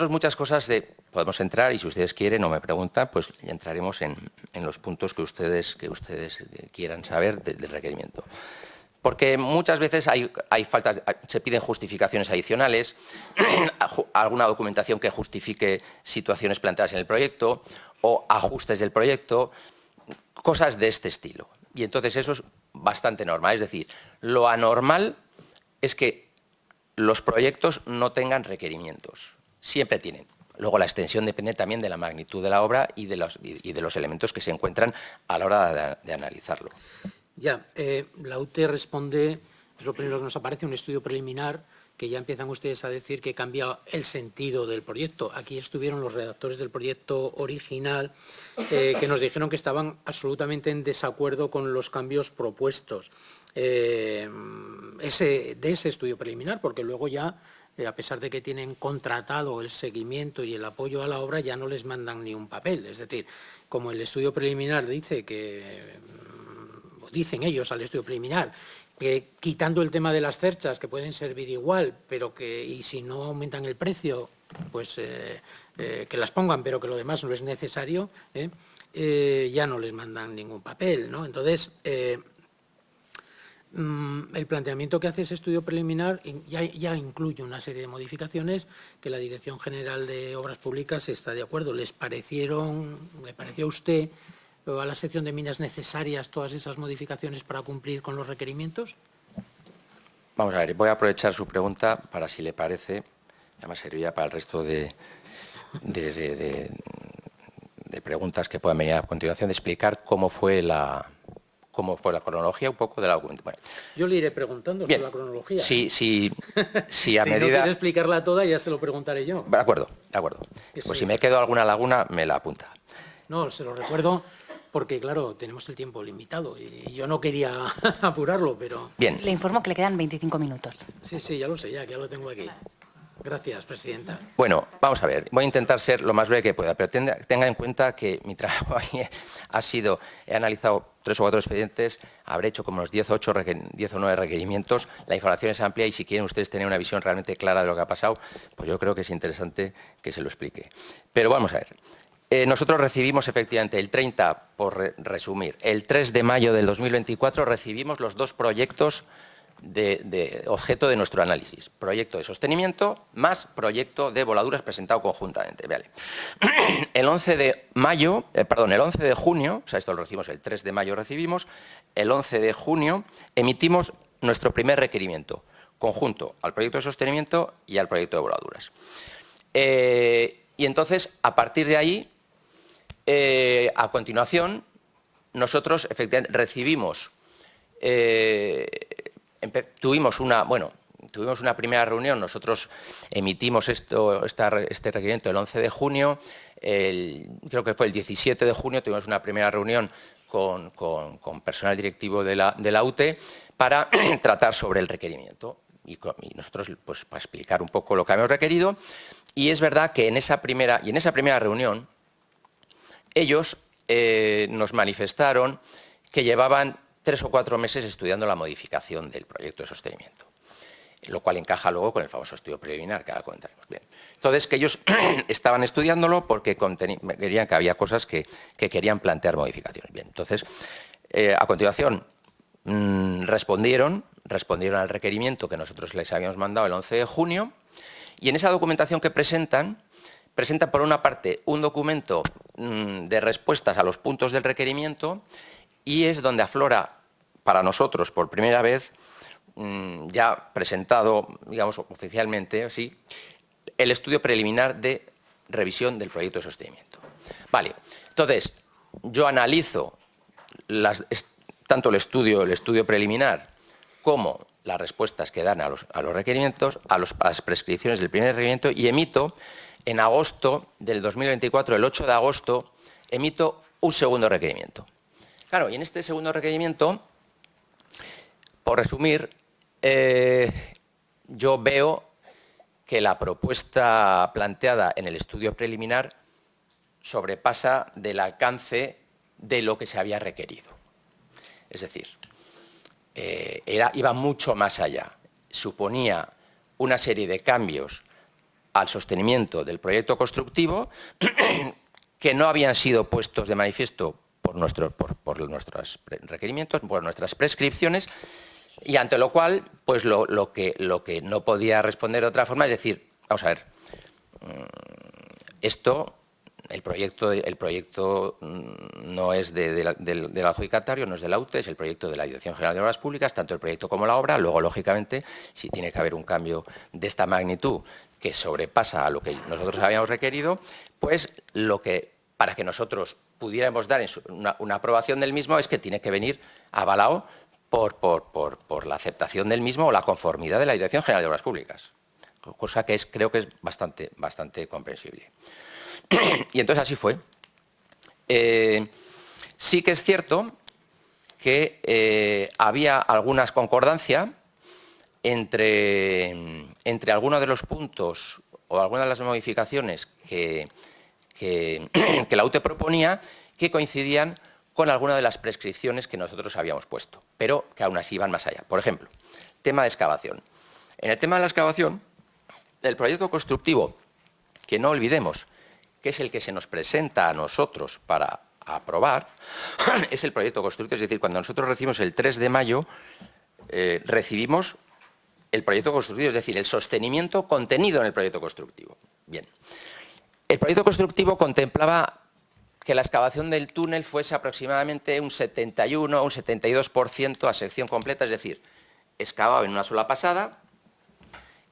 muchas cosas podemos entrar y si ustedes quieren o me preguntan, pues ya entraremos en los puntos que ustedes quieran saber del requerimiento. Porque muchas veces hay faltas, se piden justificaciones adicionales, alguna documentación que justifique situaciones planteadas en el proyecto o ajustes del proyecto, cosas de este estilo. Y entonces eso es bastante normal. Es decir, lo anormal es que los proyectos no tengan requerimientos. Siempre tienen. Luego la extensión depende también de la magnitud de la obra y de los elementos que se encuentran a la hora de analizarlo. Ya, la UTE responde, es lo primero que nos aparece, un estudio preliminar, que ya empiezan ustedes a decir que cambia el sentido del proyecto. Aquí estuvieron los redactores del proyecto original que nos dijeron que estaban absolutamente en desacuerdo con los cambios propuestos de ese estudio preliminar, porque luego ya, a pesar de que tienen contratado el seguimiento y el apoyo a la obra, ya no les mandan ni un papel. Es decir, como el estudio preliminar dice que... dicen ellos al estudio preliminar, que quitando el tema de las cerchas, que pueden servir igual, pero y si no aumentan el precio, pues que las pongan, pero que lo demás no es necesario, ya no les mandan ningún papel, ¿no? Entonces, el planteamiento que hace ese estudio preliminar ya incluye una serie de modificaciones que la Dirección General de Obras Públicas está de acuerdo. ¿Le pareció a usted a la sección de minas necesarias todas esas modificaciones para cumplir con los requerimientos? Vamos a ver, voy a aprovechar su pregunta para, si le parece, además serviría para el resto de preguntas que puedan venir a continuación, de explicar cómo fue la cronología un poco de la documentación. Bueno, yo le iré preguntando sobre la cronología. Sí, a si medida... no quiere explicarla toda, ya se lo preguntaré yo. De acuerdo. Pues si me quedo alguna laguna, me la apunta. No, se lo recuerdo porque, claro, tenemos el tiempo limitado y yo no quería apurarlo, pero... Bien. Le informo que le quedan 25 minutos. Sí, ya lo sé, ya que ya lo tengo aquí. Gracias, presidenta. Bueno, vamos a ver, voy a intentar ser lo más breve que pueda, pero tenga en cuenta que mi trabajo ahí he analizado 3 o 4 expedientes, habré hecho como los 10 o 9 requerimientos, la información es amplia y si quieren ustedes tener una visión realmente clara de lo que ha pasado, pues yo creo que es interesante que se lo explique. Pero vamos a ver, nosotros recibimos efectivamente el 30, por resumir, el 3 de mayo del 2024 recibimos los dos proyectos de objeto de nuestro análisis. Proyecto de sostenimiento más proyecto de voladuras presentado conjuntamente. Vale. El 11 de junio, o sea, esto lo recibimos el 3 de mayo recibimos, el 11 de junio emitimos nuestro primer requerimiento conjunto al proyecto de sostenimiento y al proyecto de voladuras. Y entonces, a partir de ahí, a continuación, nosotros efectivamente recibimos, tuvimos una primera reunión, nosotros emitimos este requerimiento el 11 de junio, creo que fue el 17 de junio, tuvimos una primera reunión con personal directivo de la UTE para tratar sobre el requerimiento. Y nosotros, pues, para explicar un poco lo que habíamos requerido, y es verdad que en esa primera reunión ellos nos manifestaron que llevaban 3 o 4 meses estudiando la modificación del proyecto de sostenimiento, lo cual encaja luego con el famoso estudio preliminar, que ahora comentaremos. Bien. Entonces, que ellos estaban estudiándolo porque veían que había cosas que querían plantear modificaciones. Bien, entonces, a continuación, respondieron al requerimiento que nosotros les habíamos mandado el 11 de junio, y en esa documentación que presentan por una parte un documento de respuestas a los puntos del requerimiento, y es donde aflora para nosotros por primera vez, ya presentado, digamos, oficialmente, sí, el estudio preliminar de revisión del proyecto de sostenimiento. Vale, entonces, yo analizo tanto el estudio preliminar como las respuestas que dan a los requerimientos, a las prescripciones del primer requerimiento, y emito en agosto del 2024, el 8 de agosto, emito un segundo requerimiento. Claro, y en este segundo requerimiento, por resumir, yo veo que la propuesta planteada en el estudio preliminar sobrepasa del alcance de lo que se había requerido. Es decir, iba mucho más allá. Suponía una serie de cambios al sostenimiento del proyecto constructivo que no habían sido puestos de manifiesto por nuestros requerimientos, por nuestras prescripciones, y ante lo cual, pues lo que no podía responder de otra forma es decir, vamos a ver, el proyecto no es del adjudicatario, no es de la UTE, es el proyecto de la Dirección General de Obras Públicas, tanto el proyecto como la obra. Luego, lógicamente, si tiene que haber un cambio de esta magnitud que sobrepasa a lo que nosotros habíamos requerido, pues para que nosotros pudiéramos dar una aprobación del mismo es que tiene que venir avalado por la aceptación del mismo o la conformidad de la Dirección General de Obras Públicas, cosa que creo que es bastante comprensible. Y entonces así fue. Sí que es cierto que había algunas concordancias entre algunos de los puntos o algunas de las modificaciones que la UTE proponía, que coincidían con algunas de las prescripciones que nosotros habíamos puesto, pero que aún así iban más allá. Por ejemplo, tema de excavación. En el tema de la excavación, el proyecto constructivo, que no olvidemos que es el que se nos presenta a nosotros para aprobar, es el proyecto constructivo. Es decir, cuando nosotros recibimos el 3 de mayo, recibimos el proyecto constructivo, es decir, el sostenimiento contenido en el proyecto constructivo. Bien. El proyecto constructivo contemplaba que la excavación del túnel fuese aproximadamente un 71 o un 72% a sección completa, es decir, excavado en una sola pasada,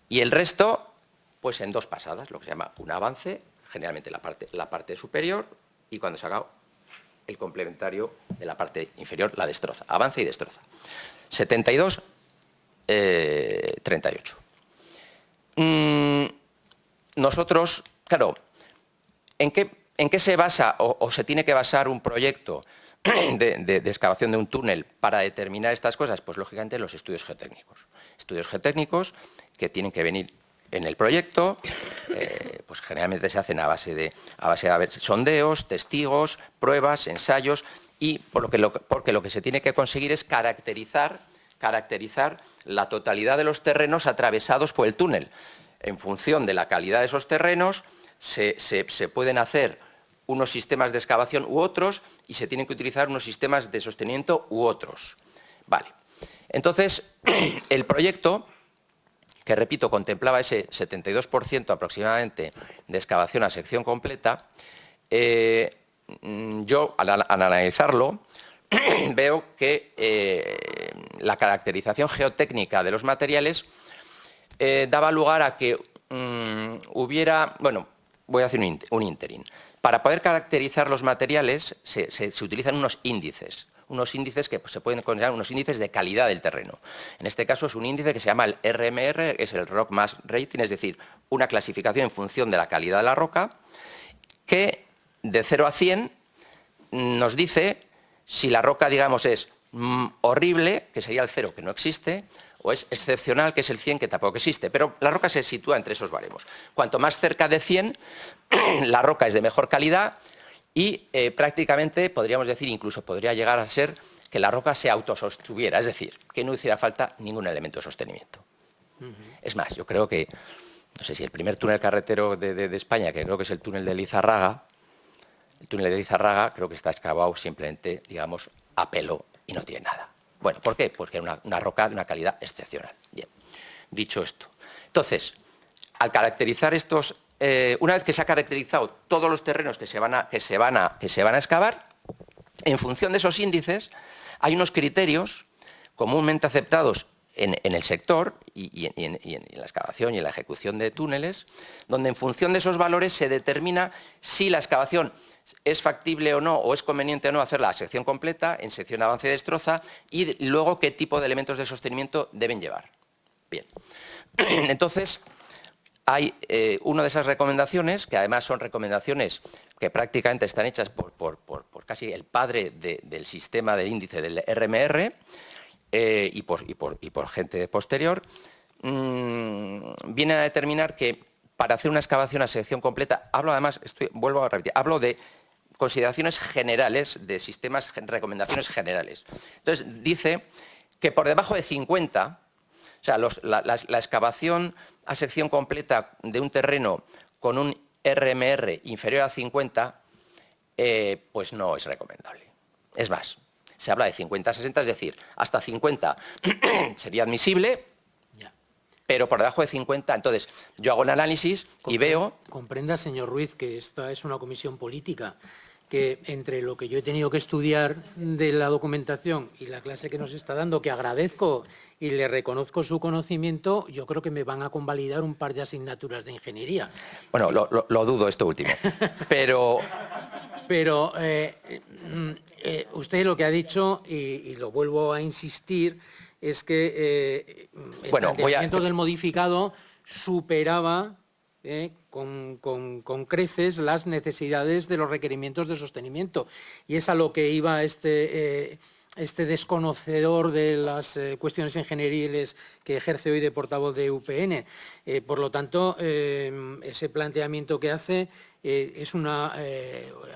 y el resto, pues en 2 pasadas, lo que se llama un avance, generalmente la parte superior, y cuando se haga el complementario de la parte inferior, la destroza, avance y destroza. 72, 38. Nosotros, claro, ¿en qué se basa o se tiene que basar un proyecto de excavación de un túnel para determinar estas cosas? Pues lógicamente los estudios geotécnicos. Estudios geotécnicos que tienen que venir en el proyecto, pues generalmente se hacen a base de sondeos, testigos, pruebas, ensayos, y porque lo que se tiene que conseguir es caracterizar la totalidad de los terrenos atravesados por el túnel. En función de la calidad de esos terrenos se pueden hacer unos sistemas de excavación u otros y se tienen que utilizar unos sistemas de sostenimiento u otros. Vale. Entonces, el proyecto, que repito, contemplaba ese 72% aproximadamente de excavación a sección completa, yo al analizarlo veo que la caracterización geotécnica de los materiales daba lugar a que hubiera, bueno, voy a hacer un ínterin. Para poder caracterizar los materiales se utilizan unos índices que se pueden considerar unos índices de calidad del terreno. En este caso es un índice que se llama el RMR, que es el Rock Mass Rating, es decir, una clasificación en función de la calidad de la roca, que de 0 a 100 nos dice si la roca, digamos, es horrible, que sería el 0, que no existe, o es excepcional, que es el 100, que tampoco existe. Pero la roca se sitúa entre esos baremos. Cuanto más cerca de 100, la roca es de mejor calidad y prácticamente, podríamos decir, incluso podría llegar a ser que la roca se autosostuviera, es decir, que no hiciera falta ningún elemento de sostenimiento. Es más, yo creo que, no sé si el primer túnel carretero de España, que creo que es el túnel de Lizarraga, creo que está excavado simplemente, digamos, a pelo y no tiene nada. Bueno, ¿por qué? Porque era una roca de una calidad excepcional. Bien, dicho esto. Entonces, al caracterizar estos, una vez que se ha caracterizado todos los terrenos que se van a excavar, en función de esos índices, hay unos criterios comúnmente aceptados en el sector y en la excavación y en la ejecución de túneles, donde en función de esos valores se determina si la excavación es factible o no, o es conveniente o no hacer la sección completa, en sección avance y destroza, y luego qué tipo de elementos de sostenimiento deben llevar. Bien, entonces hay una de esas recomendaciones, que además son recomendaciones que prácticamente están hechas por casi el padre del sistema del índice del RMR, y por gente posterior, viene a determinar que para hacer una excavación a sección completa, vuelvo a repetir, hablo de consideraciones generales, de sistemas, recomendaciones generales. Entonces, dice que por debajo de 50, o sea, la excavación a sección completa de un terreno con un RMR inferior a 50, pues no es recomendable. Es más, se habla de 50 a 60, es decir, hasta 50 sería admisible, pero por debajo de 50, entonces yo hago el análisis y veo... Comprenda, señor Ruiz, que esta es una comisión política, que entre lo que yo he tenido que estudiar de la documentación y la clase que nos está dando, que agradezco y le reconozco su conocimiento, yo creo que me van a convalidar un par de asignaturas de ingeniería. Bueno, lo dudo esto último, pero... Pero usted lo que ha dicho, y lo vuelvo a insistir, es que el planteamiento del modificado superaba con creces las necesidades de los requerimientos de sostenimiento. Y es a lo que iba este desconocedor de las cuestiones ingenieriles que ejerce hoy de portavoz de UPN. Por lo tanto, ese planteamiento que hace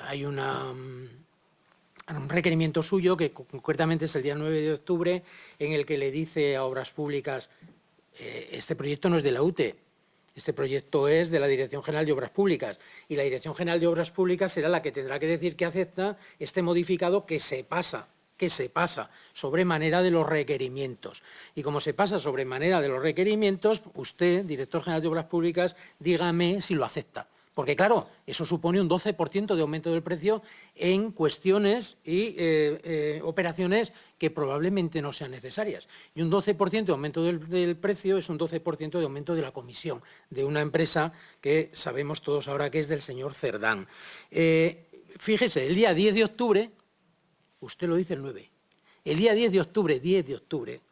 hay un requerimiento suyo, que concretamente es el día 9 de octubre, en el que le dice a Obras Públicas, este proyecto no es de la UTE, este proyecto es de la Dirección General de Obras Públicas, y la Dirección General de Obras Públicas será la que tendrá que decir que acepta este modificado que se pasa sobremanera de los requerimientos. Y como se pasa sobremanera de los requerimientos, usted, Director General de Obras Públicas, dígame si lo acepta. Porque, claro, eso supone un 12% de aumento del precio en cuestiones y operaciones que probablemente no sean necesarias. Y un 12% de aumento del precio es un 12% de aumento de la comisión de una empresa que sabemos todos ahora que es del señor Cerdán. Fíjese, el día 10 de octubre, usted lo dice el 9, el día 10 de octubre,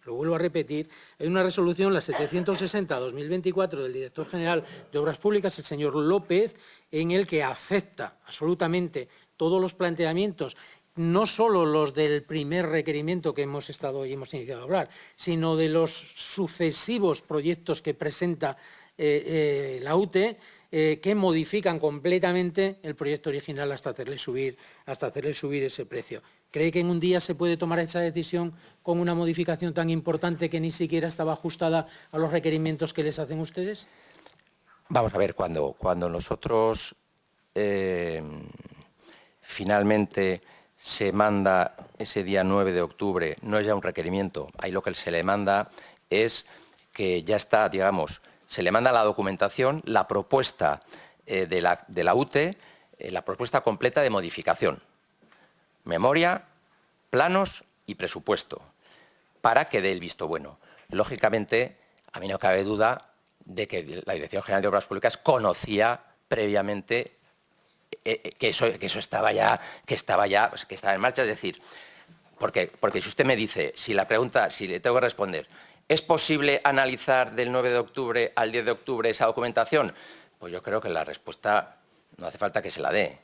lo vuelvo a repetir, hay una resolución, la 760-2024 del Director General de Obras Públicas, el señor López, en el que acepta absolutamente todos los planteamientos, no solo los del primer requerimiento que hemos estado y hemos iniciado a hablar, sino de los sucesivos proyectos que presenta la UTE, que modifican completamente el proyecto original hasta hacerle subir ese precio. ¿Cree que en un día se puede tomar esa decisión con una modificación tan importante que ni siquiera estaba ajustada a los requerimientos que les hacen ustedes? Vamos a ver, cuando nosotros finalmente se manda ese día 9 de octubre, no es ya un requerimiento, ahí lo que se le manda es que ya está, digamos, se le manda la documentación, la propuesta de la UTE, la propuesta completa de modificación, memoria, planos y presupuesto, para que dé el visto bueno. Lógicamente, a mí no cabe duda de que la Dirección General de Obras Públicas conocía previamente que eso estaba ya en marcha, es decir, porque si usted me dice, si le tengo que responder, ¿es posible analizar del 9 de octubre al 10 de octubre esa documentación? Pues yo creo que la respuesta no hace falta que se la dé.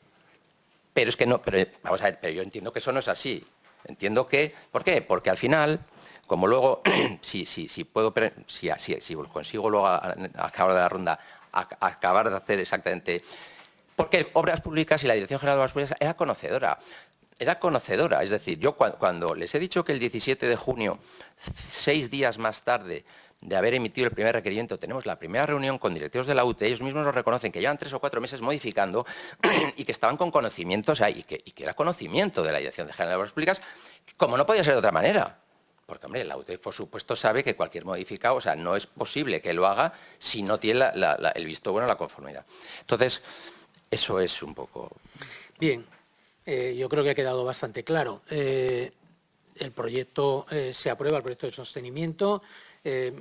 Pero es que no, vamos a ver, pero yo entiendo que eso no es así. Entiendo que, ¿por qué? Porque al final, como luego, si consigo luego al cabo de la ronda acabar de hacer exactamente. Porque Obras Públicas y la Dirección General de Obras Públicas era conocedora. Es decir, yo cuando les he dicho que el 17 de junio, 6 días más tarde de haber emitido el primer requerimiento, tenemos la primera reunión con directivos de la UTE, ellos mismos nos reconocen que llevan 3 o 4 meses modificando y que estaban con conocimiento, o sea, y que era conocimiento de la Dirección General de Obras Públicas, como no podía ser de otra manera. Porque, hombre, la UTE, por supuesto, sabe que cualquier modificado, o sea, no es posible que lo haga si no tiene el visto bueno, la conformidad. Entonces, eso es un poco... Bien, yo creo que ha quedado bastante claro. El proyecto se aprueba, el proyecto de sostenimiento,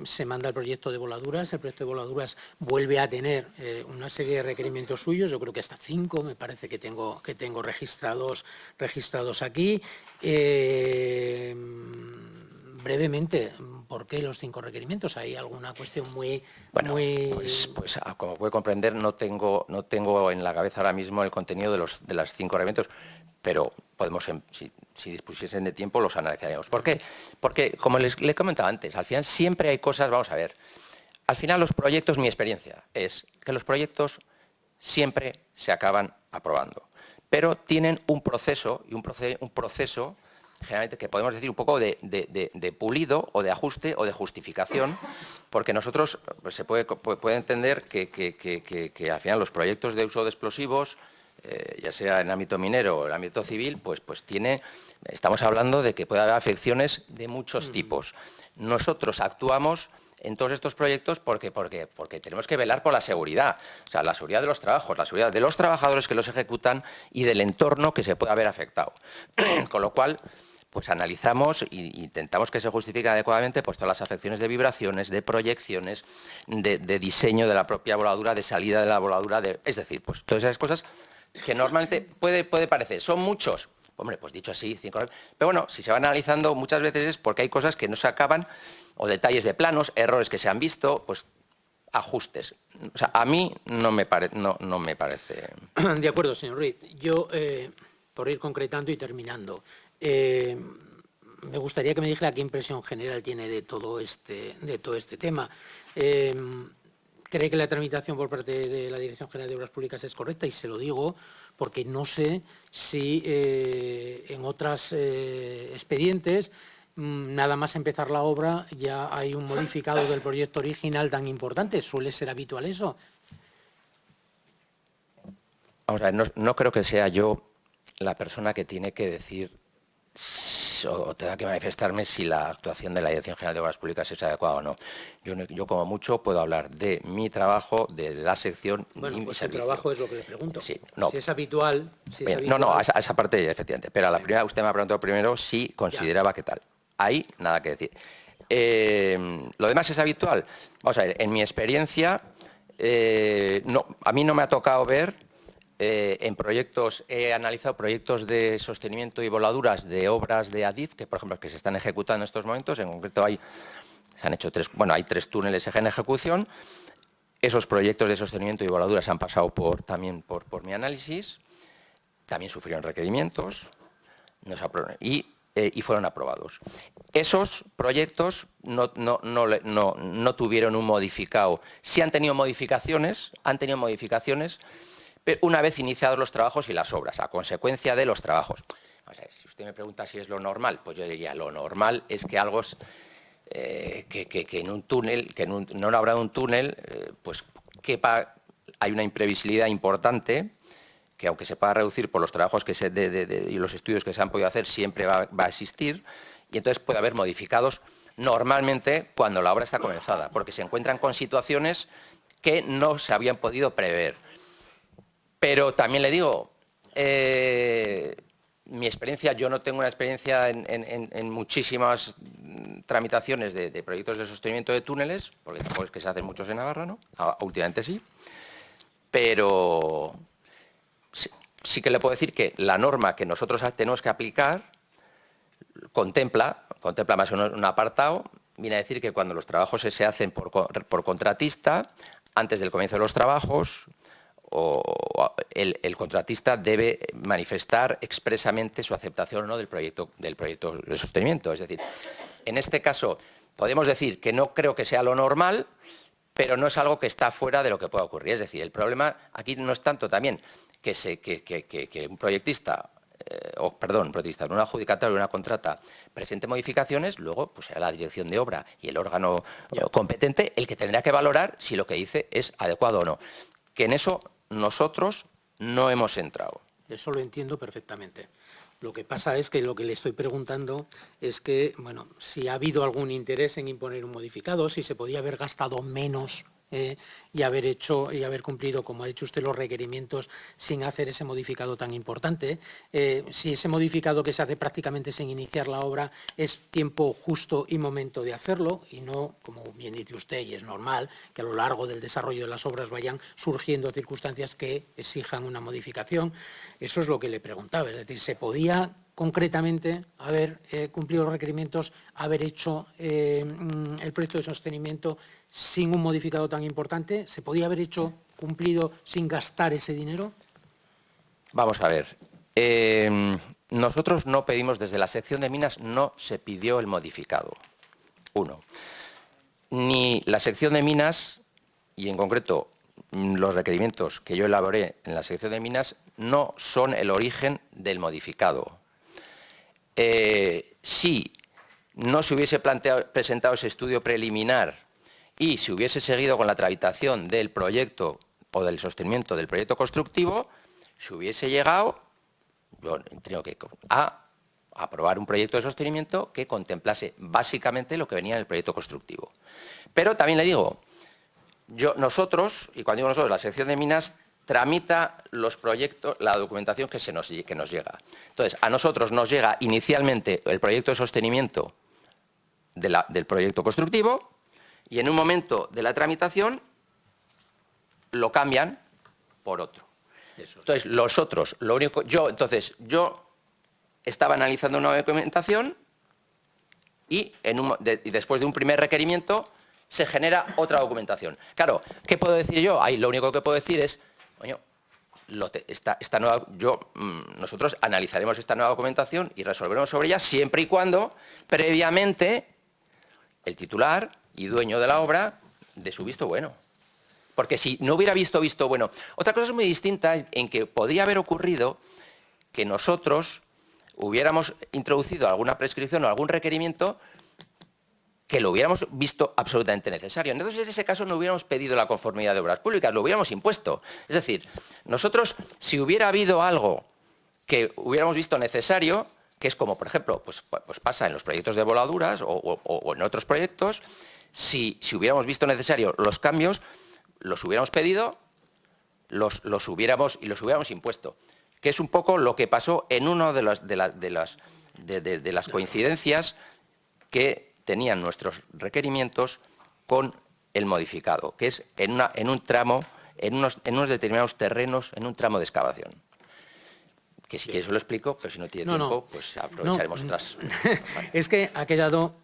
se manda el proyecto de voladuras, el proyecto de voladuras vuelve a tener una serie de requerimientos suyos, yo creo que hasta 5 me parece que tengo registrados aquí. Brevemente, ¿por qué los 5 requerimientos? ¿Hay alguna cuestión muy...? Bueno, pues como puede comprender, no tengo en la cabeza ahora mismo el contenido de los 5 requerimientos, pero podemos, si dispusiesen de tiempo, los analizaríamos. ¿Por qué? Porque, como le he comentado antes, al final siempre hay cosas, vamos a ver, al final los proyectos, mi experiencia es que los proyectos siempre se acaban aprobando, pero tienen un proceso, y un proceso generalmente que podemos decir un poco de pulido o de ajuste o de justificación, porque nosotros pues, se puede entender que al final los proyectos de uso de explosivos, ya sea en ámbito minero o en ámbito civil, pues estamos hablando de que puede haber afecciones de muchos tipos. Nosotros actuamos en todos estos proyectos porque tenemos que velar por la seguridad, o sea, la seguridad de los trabajos, la seguridad de los trabajadores que los ejecutan y del entorno que se puede haber afectado. Con lo cual, pues analizamos e intentamos que se justifique adecuadamente pues, todas las afecciones de vibraciones, de proyecciones, de diseño de la propia voladura, de salida de la voladura, es decir, pues todas esas cosas que normalmente puede parecer, ¿son muchos? Hombre, pues dicho así, 5. Pero bueno, si se van analizando muchas veces es porque hay cosas que no se acaban, o detalles de planos, errores que se han visto, pues ajustes. O sea, a mí no me parece... De acuerdo, señor Ruiz. Yo, por ir concretando y terminando, me gustaría que me dijera qué impresión general tiene de todo este tema. ¿Cree que la tramitación por parte de la Dirección General de Obras Públicas es correcta? Y se lo digo porque no sé si en otros expedientes, nada más empezar la obra, ya hay un modificado del proyecto original tan importante. ¿Suele ser habitual eso? Vamos a ver, no creo que sea yo la persona que tiene que decir o tenga que manifestarme si la actuación de la Dirección General de Obras Públicas es adecuada o no. Yo como mucho puedo hablar de mi trabajo, de la sección bueno, y mi pues servicio. El trabajo es lo que le pregunto. Sí, no. Si es habitual... No, a esa parte efectivamente. Pero a la primera, usted me ha preguntado primero si consideraba que tal. Ahí nada que decir. ¿Lo demás es habitual? Vamos a ver, en mi experiencia, a mí no me ha tocado ver... en proyectos, he analizado proyectos de sostenimiento y voladuras de obras de ADIF, que por ejemplo que se están ejecutando en estos momentos, en concreto hay 3 túneles en ejecución. Esos proyectos de sostenimiento y voladuras han pasado también por mi análisis, también sufrieron requerimientos y fueron aprobados. Esos proyectos no tuvieron un modificado. Sí han tenido modificaciones, pero una vez iniciados los trabajos y las obras, a consecuencia de los trabajos. O sea, si usted me pregunta si es lo normal, pues yo diría, lo normal es que algo que en un túnel, que en una obra de un túnel, pues hay una imprevisibilidad importante que aunque se pueda reducir por los trabajos y los estudios que se han podido hacer, siempre va a existir, y entonces puede haber modificados normalmente cuando la obra está comenzada, porque se encuentran con situaciones que no se habían podido prever. Pero también le digo, mi experiencia, yo no tengo una experiencia en muchísimas tramitaciones de proyectos de sostenimiento de túneles, porque tampoco es que se hacen muchos en Navarra, ¿no? Últimamente sí, pero sí que le puedo decir que la norma que nosotros tenemos que aplicar contempla más un apartado, viene a decir que cuando los trabajos se hacen por contratista, antes del comienzo de los trabajos, el contratista debe manifestar expresamente su aceptación o no del proyecto de sostenimiento. Es decir, en este caso podemos decir que no creo que sea lo normal, pero no es algo que está fuera de lo que pueda ocurrir. Es decir, el problema aquí no es tanto también que un proyectista, un adjudicatario o una contrata presente modificaciones, luego pues será la dirección de obra y el órgano competente el que tendrá que valorar si lo que dice es adecuado o no. Que en eso nosotros no hemos entrado. Eso lo entiendo perfectamente. Lo que pasa es que lo que le estoy preguntando es que, bueno, si ha habido algún interés en imponer un modificado, si se podía haber gastado menos y haber cumplido, como ha dicho usted, los requerimientos sin hacer ese modificado tan importante. Si ese modificado que se hace prácticamente sin iniciar la obra es tiempo justo y momento de hacerlo y no, como bien dice usted, y es normal, que a lo largo del desarrollo de las obras vayan surgiendo circunstancias que exijan una modificación. Eso es lo que le preguntaba. Es decir, ¿se podía concretamente haber cumplido los requerimientos, haber hecho el proyecto de sostenimiento sin un modificado tan importante? ¿Se podía haber cumplido sin gastar ese dinero? Vamos a ver. Nosotros no pedimos, desde la sección de minas no se pidió el modificado. Uno. Ni la sección de minas, y en concreto los requerimientos que yo elaboré en la sección de minas, no son el origen del modificado. Si no se hubiese presentado ese estudio preliminar y se hubiese seguido con la tramitación del proyecto o del sostenimiento del proyecto constructivo, se hubiese llegado a aprobar un proyecto de sostenimiento que contemplase básicamente lo que venía en el proyecto constructivo. Pero también le digo, nosotros, y cuando digo nosotros, la sección de minas tramita los proyectos, la documentación que nos llega. Entonces, a nosotros nos llega inicialmente el proyecto de sostenimiento del proyecto constructivo y en un momento de la tramitación lo cambian por otro. Entonces, los otros, yo estaba analizando una documentación y después de un primer requerimiento se genera otra documentación. Claro, ¿qué puedo decir yo? Ahí lo único que puedo decir es, coño, nosotros analizaremos esta nueva documentación y resolveremos sobre ella siempre y cuando previamente el titular y dueño de la obra dé su visto bueno. Porque si no hubiera visto bueno. Otra cosa es muy distinta en que podría haber ocurrido que nosotros hubiéramos introducido alguna prescripción o algún requerimiento que lo hubiéramos visto absolutamente necesario. Entonces, en ese caso, no hubiéramos pedido la conformidad de obras públicas, lo hubiéramos impuesto. Es decir, nosotros, si hubiera habido algo que hubiéramos visto necesario, que es como, por ejemplo, pues pasa en los proyectos de voladuras o en otros proyectos, si hubiéramos visto necesario los cambios, los hubiéramos pedido, los hubiéramos impuesto. Que es un poco lo que pasó en una de las coincidencias que tenían nuestros requerimientos con el modificado, que es en un tramo, en unos determinados terrenos, en un tramo de excavación. Que si quieres lo explico, pero si no tiene tiempo, pues aprovecharemos otras. Es que ha quedado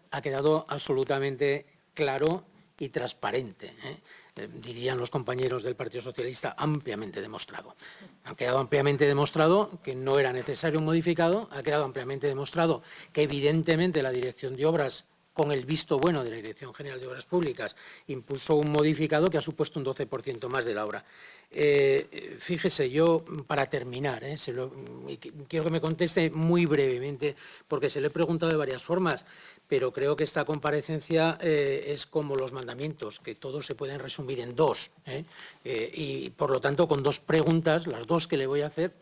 absolutamente claro y transparente, dirían los compañeros del Partido Socialista, ampliamente demostrado. Ha quedado ampliamente demostrado que no era necesario un modificado, ha quedado ampliamente demostrado que evidentemente la Dirección de Obras con el visto bueno de la Dirección General de Obras Públicas, impuso un modificado que ha supuesto un 12% más de la obra. Fíjese, yo, para terminar, quiero que me conteste muy brevemente, porque se lo he preguntado de varias formas, pero creo que esta comparecencia es como los mandamientos, que todos se pueden resumir en dos. Y, por lo tanto, con dos preguntas, las dos que le voy a hacer,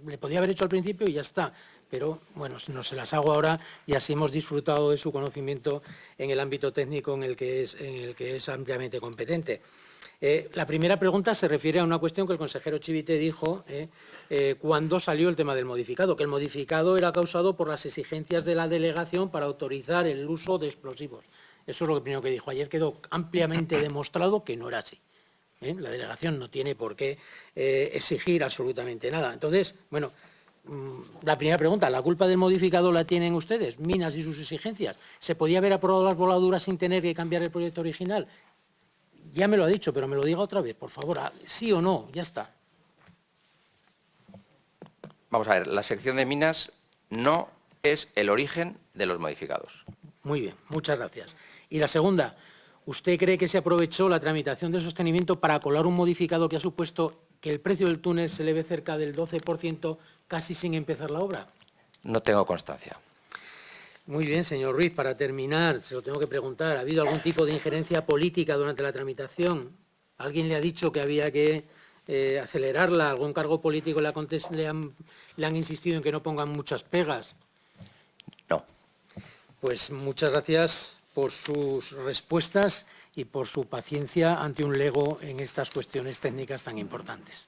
le podía haber hecho al principio y ya está. Pero, bueno, no se las hago ahora y así hemos disfrutado de su conocimiento en el ámbito técnico en el que es ampliamente competente. La primera pregunta se refiere a una cuestión que el consejero Chivite dijo cuando salió el tema del modificado, que el modificado era causado por las exigencias de la delegación para autorizar el uso de explosivos. Eso es lo primero que dijo. Ayer quedó ampliamente demostrado que no era así. La delegación no tiene por qué exigir absolutamente nada. Entonces, bueno, la primera pregunta, ¿la culpa del modificado la tienen ustedes, Minas y sus exigencias? ¿Se podía haber aprobado las voladuras sin tener que cambiar el proyecto original? Ya me lo ha dicho, pero me lo diga otra vez, por favor. ¿Sí o no? Ya está. Vamos a ver, la sección de Minas no es el origen de los modificados. Muy bien, muchas gracias. Y la segunda, ¿usted cree que se aprovechó la tramitación del sostenimiento para colar un modificado que ha supuesto que el precio del túnel se eleve cerca del 12% casi sin empezar la obra? No tengo constancia. Muy bien, señor Ruiz, para terminar, se lo tengo que preguntar, ¿ha habido algún tipo de injerencia política durante la tramitación? ¿Alguien le ha dicho que había que acelerarla? ¿Algún cargo político le han insistido en que no pongan muchas pegas? No. Pues muchas gracias por sus respuestas y por su paciencia ante un lego en estas cuestiones técnicas tan importantes.